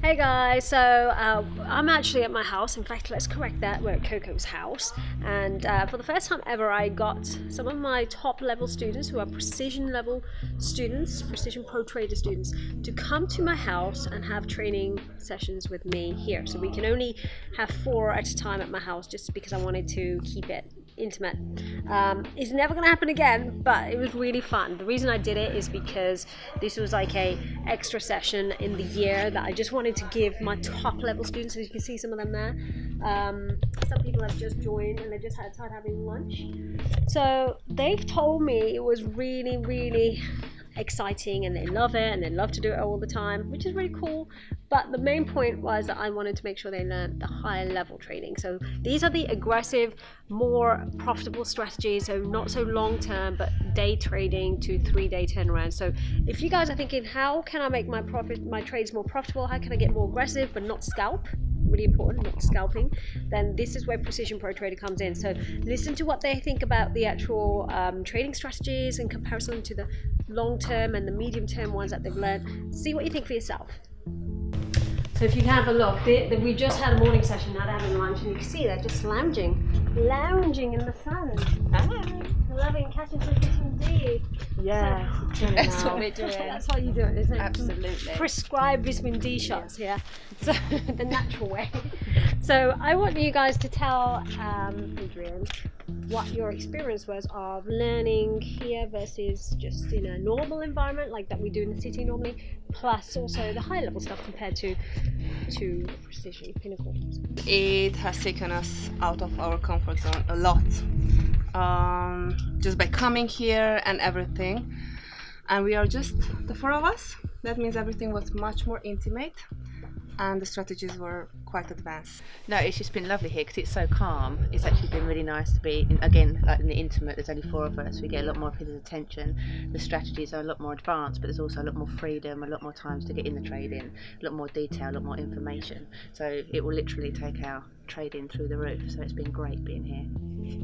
Hey guys, so I'm actually at my house. In fact, let's correct that, we're at Coco's house, and for the first time ever I got some of my top level students who are precision level students, precision pro trader students, to come to my house and have training sessions with me here. So we can only have 4 at a time at my house just because I wanted to keep it intimate. It's never gonna happen again, but it was really fun. The reason I did it is because this was like a extra session in the year that I just wanted to give my top level students. As you can see some of them there. Some people have just joined and they just had started having lunch. So they've told me it was really exciting and they love it and they love to do it all the time, which is really cool. But the main point was that I wanted to make sure they learned the higher level trading. So these are the aggressive, more profitable strategies, so not so long term, but day trading to 3-day turnaround. So if you guys are thinking, how can I make my trades more profitable? How can I get more aggressive but not scalp? Really important, not scalping, then this is where Precision Pro Trader comes in. So listen to what they think about the actual trading strategies in comparison to the long term and the medium term ones that they've learned. See what you think for yourself. So if you have a look, we just had a morning session, now they're having lunch, and you can see they're just lounging in the sun. Loving catching some vitamin D. Yeah, so, that's what we're doing. That's how you do it, isn't it? Absolutely. Prescribed vitamin D shots here. So the natural way. So I want you guys to tell Adrian what your experience was of learning here versus just in a normal environment like that we do in the city normally, plus also the high level stuff compared to precision pinnacle. It has taken us out of our comfort zone a lot, just by coming here and everything, and we are just the 4 of us. That means everything was much more intimate and the strategies were quite advanced. No, it's just been lovely here because it's so calm. It's actually been really nice to be, again, like in the intimate, there's only 4 of us, we get a lot more of his attention. The strategies are a lot more advanced, but there's also a lot more freedom, a lot more times to get in the trading, a lot more detail, a lot more information. So it will literally take our trading through the roof. So it's been great being here.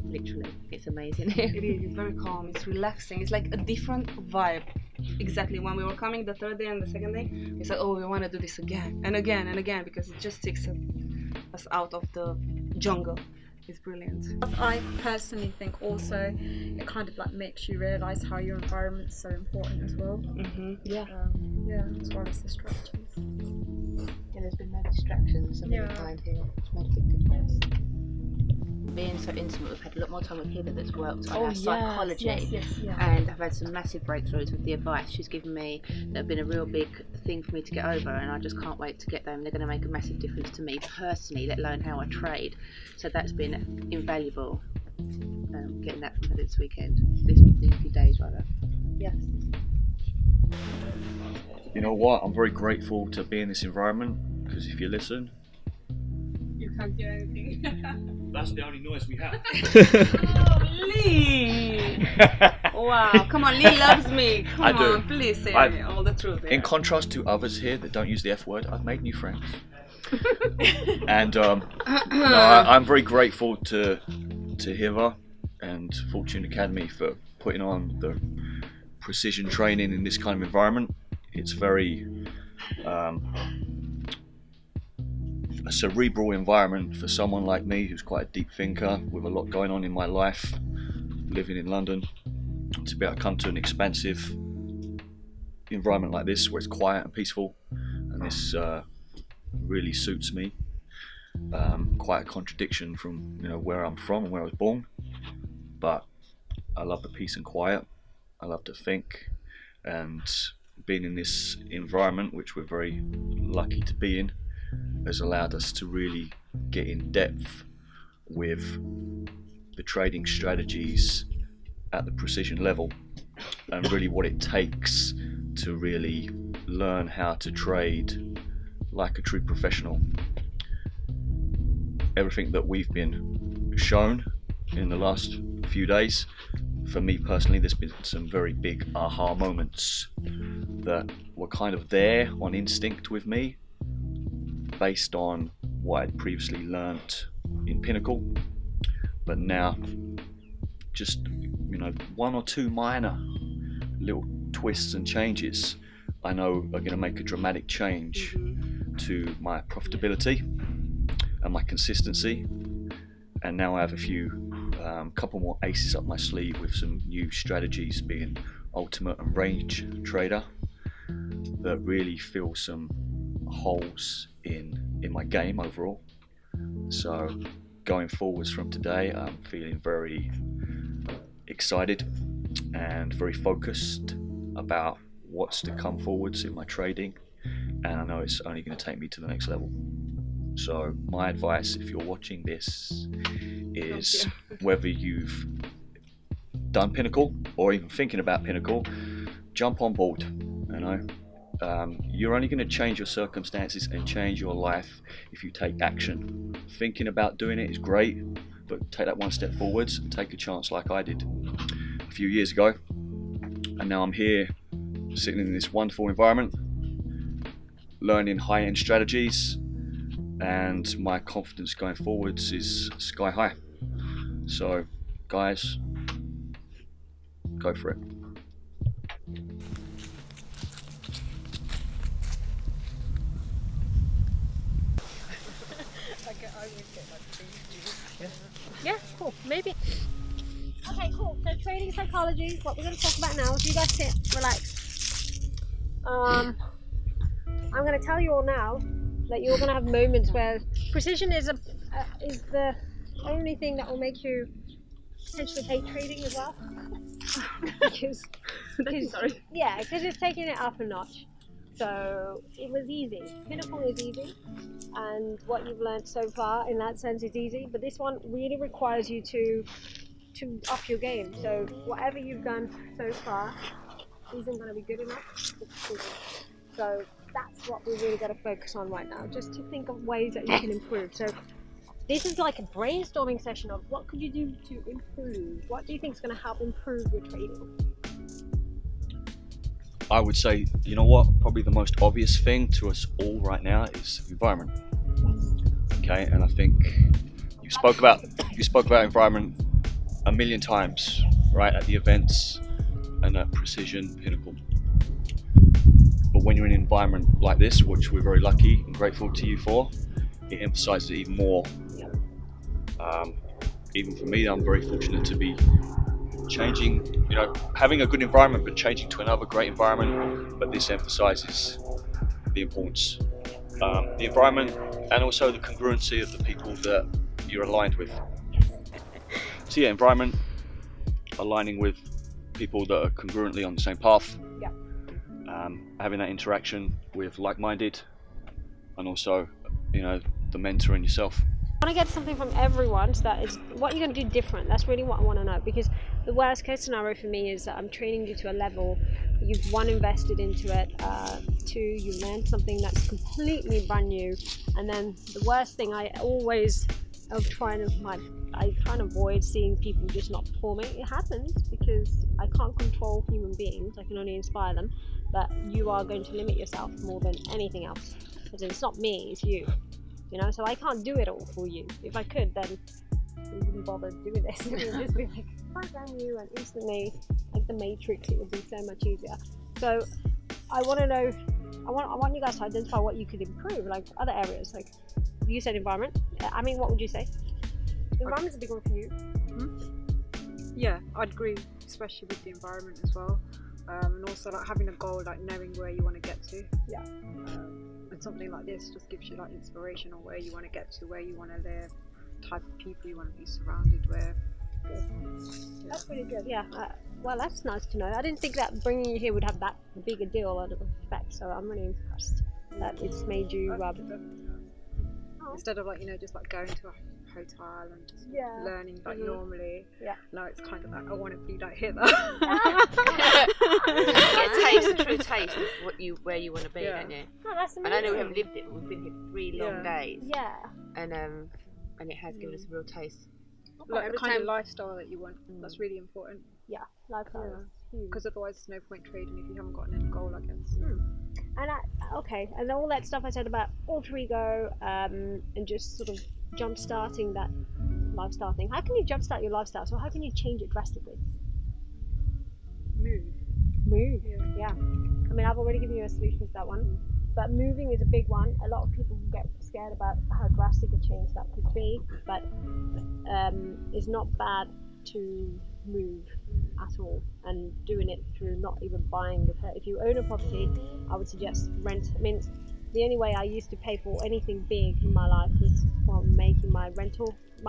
Literally, it's amazing here. It is, it's very calm, it's relaxing, it's like a different vibe. Exactly, when we were coming the 3rd day and the 2nd day, we said, oh, we want to do this again and again and again, because it just takes us out of the jungle. It's brilliant. I personally think also it kind of like makes you realise how your environment's so important as well. Yeah. As well as the strategies. Yeah, there's been no distractions of any kind here. It's made a big difference. Being so intimate, we've had a lot more time with Hither that's worked on our psychology, and I've had some massive breakthroughs with the advice she's given me that have been a real big thing for me to get over, and I just can't wait to get them. They're going to make a massive difference to me personally, let alone how I trade. So that's been invaluable, getting that from her this weekend, these few days rather. Yes. You know what, I'm very grateful to be in this environment, because if you listen, You can't hear anything. that's the only noise we have. Oh, Lee! Wow, come on, Lee loves me. Come I do. on, please say all the truth. In contrast to others here that don't use the F word, I've made new friends. And I'm very grateful to Hither and Fortune Academy for putting on the precision training in this kind of environment. It's very a cerebral environment for someone like me who's quite a deep thinker with a lot going on in my life, living in London, to be able to come to an expansive environment like this where it's quiet and peaceful, and this really suits me. Quite a contradiction from where I'm from and where I was born, but I love the peace and quiet. I love to think, and being in this environment, which we're very lucky to be in, has allowed us to really get in depth with the trading strategies at the precision level, and really what it takes to really learn how to trade like a true professional. Everything that we've been shown in the last few days, for me personally, there's been some very big aha moments that were kind of there on instinct with me, based on what I'd previously learnt in Pinnacle, but now just 1 or 2 minor little twists and changes I know are going to make a dramatic change to my profitability and my consistency. And now I have a couple more aces up my sleeve with some new strategies, being ultimate and range trader, that really fill some holes in my game overall. So going forwards from today, I'm feeling very excited and very focused about what's to come forwards in my trading, and I know it's only going to take me to the next level. So my advice, if you're watching this, is whether you've done Pinnacle or even thinking about Pinnacle, jump on board. You know, you're only going to change your circumstances and change your life if you take action. Thinking about doing it is great, but take that one step forwards and take a chance like I did a few years ago. And now I'm here, sitting in this wonderful environment, learning high-end strategies, and my confidence going forwards is sky high. So guys, go for it. Yeah, cool. Maybe. Okay, cool. So trading psychology, what we're going to talk about now. So you guys sit, relax. I'm going to tell you all now that you're going to have moments where precision is the only thing that will make you potentially hate trading as well. because it's taking it up a notch. So it was easy. Pinnacle is easy, and what you've learned so far in that sense is easy. But this one really requires you to up your game. So whatever you've done so far isn't going to be good enough. So that's what we really got to focus on right now. Just to think of ways that you can improve. So this is like a brainstorming session of what could you do to improve. What do you think is going to help improve your trading? I would say, you know what, probably the most obvious thing to us all right now is environment. Okay, and I think you spoke about environment a million times, right, at the events and at Precision Pinnacle. But when you're in an environment like this, which we're very lucky and grateful to you for, it emphasizes it even more. Even for me, I'm very fortunate to be changing, having a good environment, but changing to another great environment. But this emphasizes the importance, the environment, and also the congruency of the people that you're aligned with. So yeah, environment, aligning with people that are congruently on the same path, having that interaction with like-minded, and also, the mentor in yourself. I want to get something from everyone, so that is what you're going to do different. That's really what I want to know, because the worst case scenario for me is that I'm training you to a level, you've one, invested into it, two, you learned something that's completely brand new, and then the worst thing I try and avoid seeing people just not performing. It happens because I can't control human beings, I can only inspire them, but you are going to limit yourself more than anything else. It's not me, it's you. So I can't do it all for you. If I could, then we wouldn't bother doing this. It would just be like, program you, and instantly, like the Matrix, it would be so much easier. So I want to know, I want you guys to identify what you could improve, like other areas. Like you said environment. What would you say? Environment's a big one for you. Yeah, I'd agree, especially with the environment as well. And also like having a goal, like knowing where you want to get to. Yeah. And something like this just gives you like inspiration on where you want to get to, where you want to live, type of people you want to be surrounded with. Good. Yeah. That's really good. Yeah. Well, that's nice to know. I didn't think that bringing you here would have that big a deal out of effect. So I'm really impressed that it's made you. Instead of just like going to a hotel and just learning like normally. Yeah. No, it's kind of like I want to be like Hither. A true taste of where you want to be, don't you? Oh, that's amazing. And I know we haven't lived it, but we've been here 3 long days. Yeah. And it has given us a real taste. Like the kind of lifestyle that you want. That's really important. Yeah, lifestyle. Because otherwise, there's no point trading if you haven't got an end goal, I guess. And all that stuff I said about alter ego, and just sort of jump starting that lifestyle thing. How can you jumpstart your lifestyle? So how can you change it drastically? Move. Yeah. mean, I've already given you a solution to that one, but moving is a big one. A lot of people get scared about how drastic a change that could be, but it's not bad to move at all, and doing it through not even buying if you own a property, I would suggest rent. I mean, the only way I used to pay for anything big in my life was from making my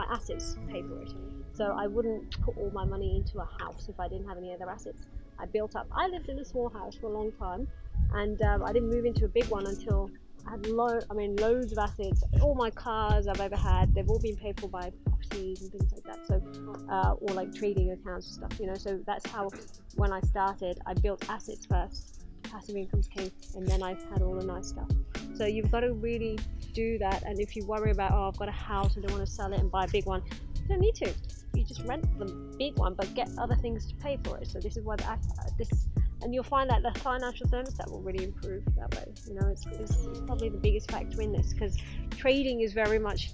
assets pay for it. So I wouldn't put all my money into a house if I didn't have any other assets. I lived in a small house for a long time, and I didn't move into a big one until I had loads of assets. All my cars I've ever had, they've all been paid for by properties and things like that. So, or like trading accounts and stuff, you know. So that's how, when I started, I built assets first. Passive incomes came, and then I've had all the nice stuff. So you've got to really do that. And if you worry about, oh, I've got a house and I want to sell it and buy a big one, you don't need to. You just rent the big one, but get other things to pay for it. So this is what and you'll find that the financial thermostat will really improve that way. You know, it's probably the biggest factor in this, because trading is very much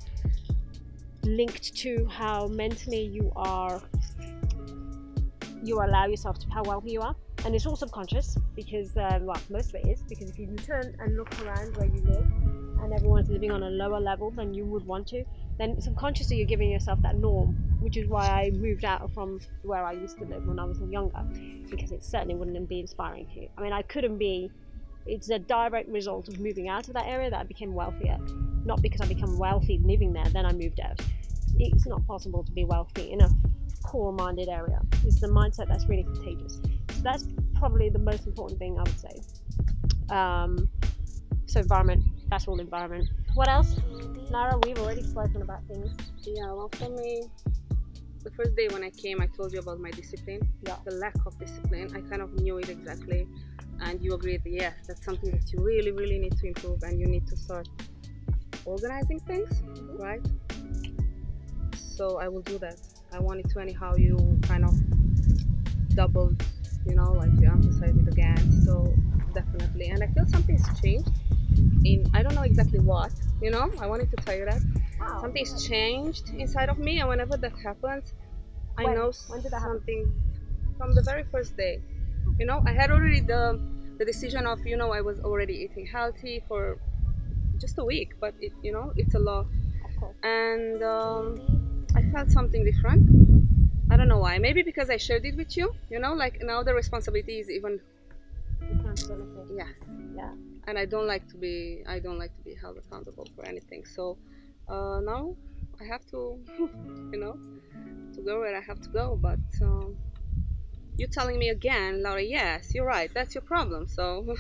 linked to how mentally you allow yourself to, how wealthy you are. And it's all subconscious, because most of it is, because if you turn and look around where you live and everyone's living on a lower level than you would want to, then subconsciously you're giving yourself that norm, which is why I moved out from where I used to live when I was younger, because it certainly wouldn't be inspiring to you. I mean, it's a direct result of moving out of that area that I became wealthier. Not because I become wealthy living there, then I moved out. It's not possible to be wealthy in a poor-minded area. It's the mindset that's really contagious. So that's probably the most important thing, I would say. So environment, that's all environment. What else? Lara, we've already spoken about things. Yeah, well, for me, the first day when I came, I told you about my discipline. Yeah. The lack of discipline, I kind of knew it exactly. And you agreed, yes, that's something that you really, really need to improve, and you need to start organizing things, right? So I will do that. I wanted to, anyhow, you kind of doubled, you know, like you emphasize it again. So definitely, and I feel something's changed I don't know exactly what, you know, I wanted to tell you that. Wow. Something's changed inside of me, and whenever that happens, I know when did that something from the very first day. You know, I had already the decision of, you know, I was already eating healthy for just a week, but it, you know, it's a lot. Of course. And I felt something different. I don't know why. Maybe because I shared it with you, you know, like now the responsibility is even. Accountability. Yes. Yeah. And I don't like to be held accountable for anything. So now I have to, you know, to go where I have to go. But you telling me again, Laura, yes, you're right, that's your problem. So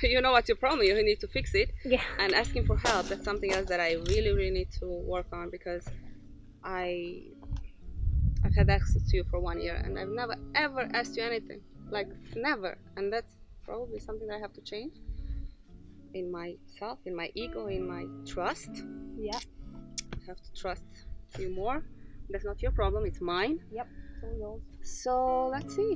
you know what's your problem, you need to fix it. Yeah. And asking for help, that's something else that I really, really need to work on, because I've had access to you for 1 year and I've never ever asked you anything, like never. And that's probably something that I have to change in myself, in my ego, in my trust. Yeah. I have to trust you more. That's not your problem, it's mine. Yep. It's all yours. So let's see.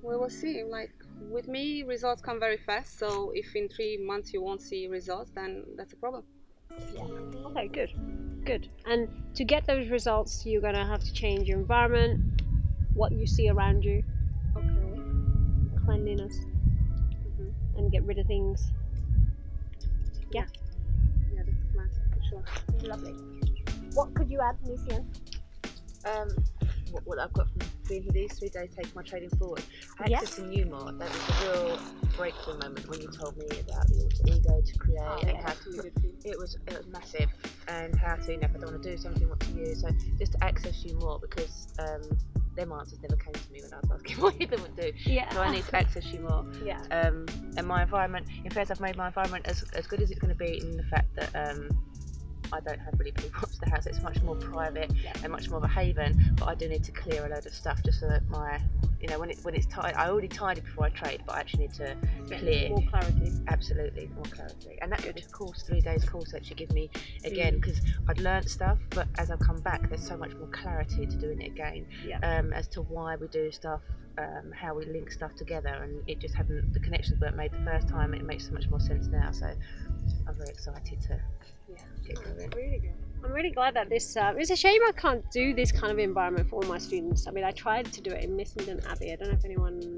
We will see. Like with me, results come very fast. So if in 3 months you won't see results, then that's a problem. Yeah. Okay, good. And to get those results, you're going to have to change your environment, what you see around you. Okay. Cleanliness. And get rid of things. Yeah. Yeah, that's a plan for sure. Lovely. What could you add, Lucian? What I've got from being here these 3 days, taking my trading forward. Access to you more. That was a real breakthrough moment when you told me about the alter ego to create and how to. It was massive, and how to, you know, if I don't want to do something, what to use. So just to access you more, because them answers never came to me when I was asking what Hither would do. Yeah. So I need to access you more. Yeah. And my environment, in fact, I've made my environment as good as it's going to be, in the fact that I don't have really people up to the house. It's much more private and much more of a haven. But I do need to clear a load of stuff just so that my, you know, when it's tidy, I already tidy before I trade, but I actually need to clear. More clarity. Absolutely, more clarity. And that course, 3 days course, actually give me again, because I'd learnt stuff, but as I've come back, there's so much more clarity to doing it again. Yeah. As to why we do stuff, how we link stuff together, and it just hadn't, the connections weren't made the first time. It makes so much more sense now. So I'm very excited to get going. Really good. I'm really glad that this. It's a shame I can't do this kind of environment for all my students. I mean, I tried to do it in Missenden Abbey. I don't know if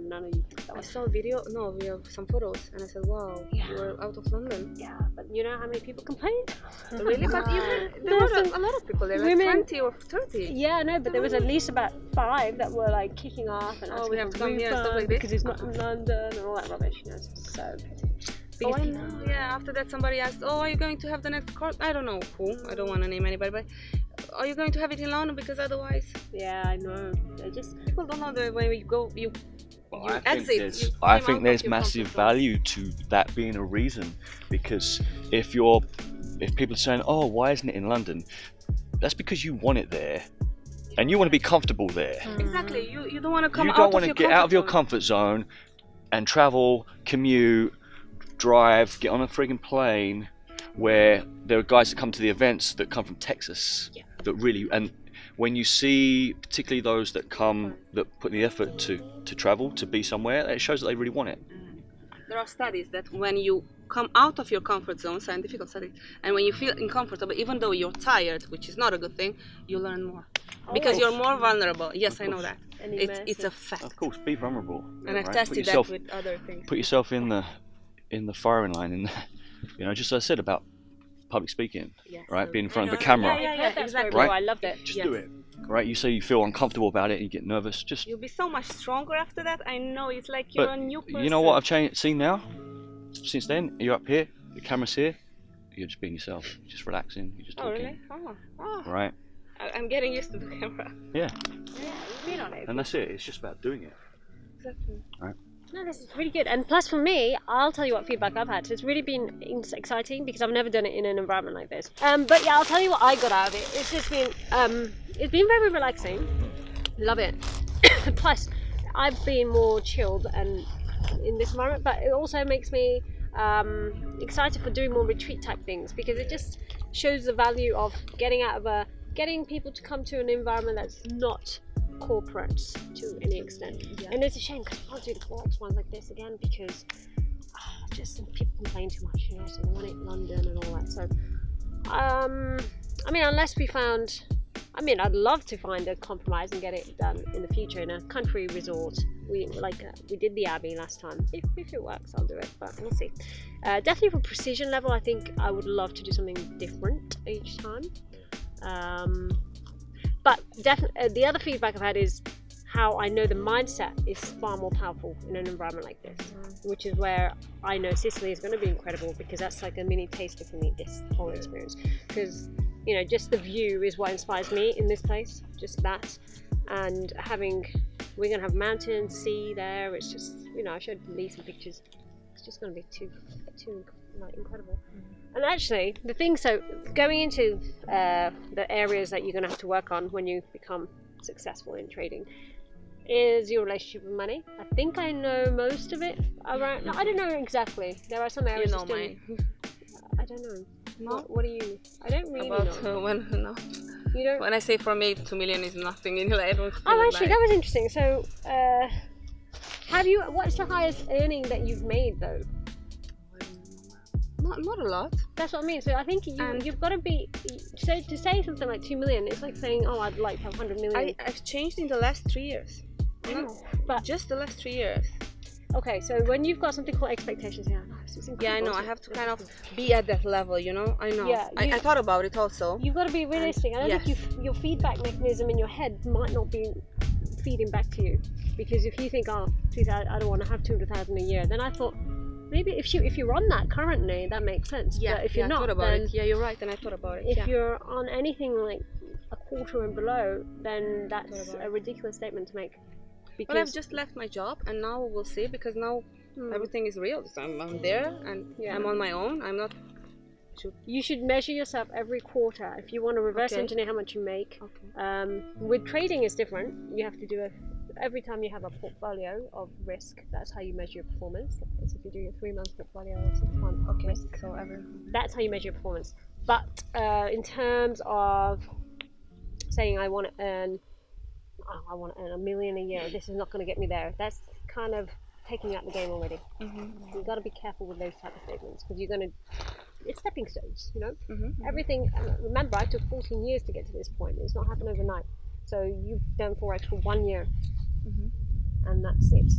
none of you. I saw a video. No, we have some photos, and I said, "Wow, you're out of London." Yeah, but you know how many people complained? Really? But there were a lot of people there, like 20 or 30. Yeah, no, but there was at least about 5 that were like kicking off and we have to come here and stuff like this because it's not in London and all that rubbish. You know, it's so petty. Oh, I know. Yeah, after that somebody asked, "Oh, are you going to have the next course?" I don't know who. I don't want to name anybody, but are you going to have it in London? Because otherwise, yeah, I know. People don't know the way you go. I think there's massive value to that being a reason, because if people are saying, "Oh, why isn't it in London?" That's because you want it there, and you want to be comfortable there. Exactly. You don't want to come. You don't want to get out of your comfort zone and travel, commute, drive, get on a frigging plane where there are guys that come to the events that come from Texas that really, and when you see particularly those that come that put the effort to travel to be somewhere, it shows that they really want it. There are studies that when you come out of your comfort zone, scientific studies, and when you feel uncomfortable, even though you're tired, which is not a good thing, you learn more because you're more vulnerable. Yes, I know that. It's a fact. Of course, be vulnerable. And I've tested that with other things. Put yourself in the firing line, just as I said about public speaking, right? Being in front of a camera. Yeah, exactly. Right? I loved it. Just do it. Right? You say you feel uncomfortable about it, and you get nervous. You'll be so much stronger after that. I know. It's like you're a new person. You know what I've seen now? Since then, you're up here, the camera's here, you're just being yourself, just relaxing, you're just talking. Oh, really? Oh. Right? I'm getting used to the camera. Yeah. Been on it. And that's it. It's just about doing it. Exactly. Right. No, this is really good. And plus, for me, I'll tell you what feedback I've had. It's really been exciting because I've never done it in an environment like this. But yeah, I'll tell you what I got out of it. It's just been, it's been very relaxing. Love it. Plus, I've been more chilled and in this environment, but it also makes me excited for doing more retreat type things because it just shows the value of getting people to come to an environment that's not corporate to any extent. And it's a shame because I can't do the FOREX ones like this again because just people complain too much, so they want it in London and all that. So I mean, unless we found, I'd love to find a compromise and get it done in the future in a country resort. We did the Abbey last time. If it works, I'll do it, but we'll see. Definitely for precision level, I think I would love to do something different each time. But definitely, the other feedback I've had is how I know the mindset is far more powerful in an environment like this, which is where I know Sicily is going to be incredible because that's like a mini taster for me, this whole experience. Because just the view is what inspires me in this place, just that, and we're going to have mountains, sea there. It's just, I showed Lee some pictures. It's just going to be too incredible. And actually, the thing, so going into the areas that you're going to have to work on when you become successful in trading is your relationship with money. I think I know most of it around. No, I don't know exactly. There are some areas. Mine. I don't know. No. What do you? I don't really know. You don't. When I say for me, 2 million is nothing in life. Actually, that was interesting. So, what's the highest earning that you've made though? Not a lot. That's what I mean. So I think you've got to be. So to say something like 2 million, it's like saying, "Oh, I'd like to have 100 million." I've changed in the last 3 years. But just the last 3 years. Okay, so when you've got something called expectations, I know. I have to kind of be at that level, I know. Yeah, I thought about it also. You've got to be realistic. I don't think your feedback mechanism in your head might not be feeding back to you, because if you think, "Oh, I don't want to have 200,000 a year," then I thought maybe if you're on that currently, that makes sense. Yeah, but if you're not, I thought about then it. Yeah, you're right, and I thought about it. If you're on anything like a quarter and below, then that's a ridiculous statement to make. But I've just left my job, and now we'll see, because now everything is real. So I'm there, and I'm on my own. I'm not. You should measure yourself every quarter if you want to reverse engineer how much you make. Okay. With trading, it's different. You have to do every time you have a portfolio of risk. That's how you measure your performance. So if you do your 3-month portfolio or 6-month risk, so that's how you measure your performance. But in terms of saying I want to earn $1 million a year, this is not going to get me there. That's kind of taking out the game already. You've got to be careful with those type of statements, because you're going to it's stepping stones, you know. Mm-hmm. Everything. Remember, I took 14 years to get to this point. It's not happened overnight. So you've done Forex for 1 year, and that's it.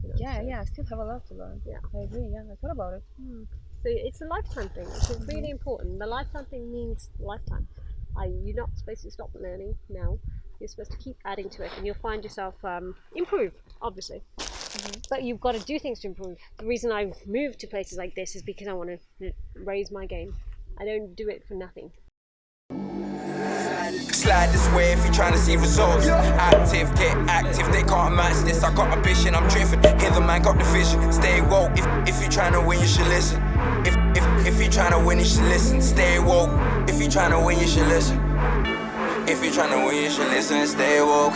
You know, Yeah, I still have a lot to learn. Yeah, I agree. Yeah, I thought about it. So it's a lifetime thing, which is really important. The lifetime thing means lifetime. You're not supposed to stop learning now. You're supposed to keep adding to it, and you'll find yourself improve, obviously. But you've got to do things to improve. The reason I've moved to places like this is because I want to raise my game. I don't do it for nothing. Slide this way if you're trying to see results. Active, get active, they can't match this. I got ambition, I'm driven. Hither, man, got the vision. Stay woke, if you're trying to win, you should listen. If you're trying to win, you should listen. Stay woke, if you're trying to win, you should listen. If you're trying to win, you should listen. Stay woke.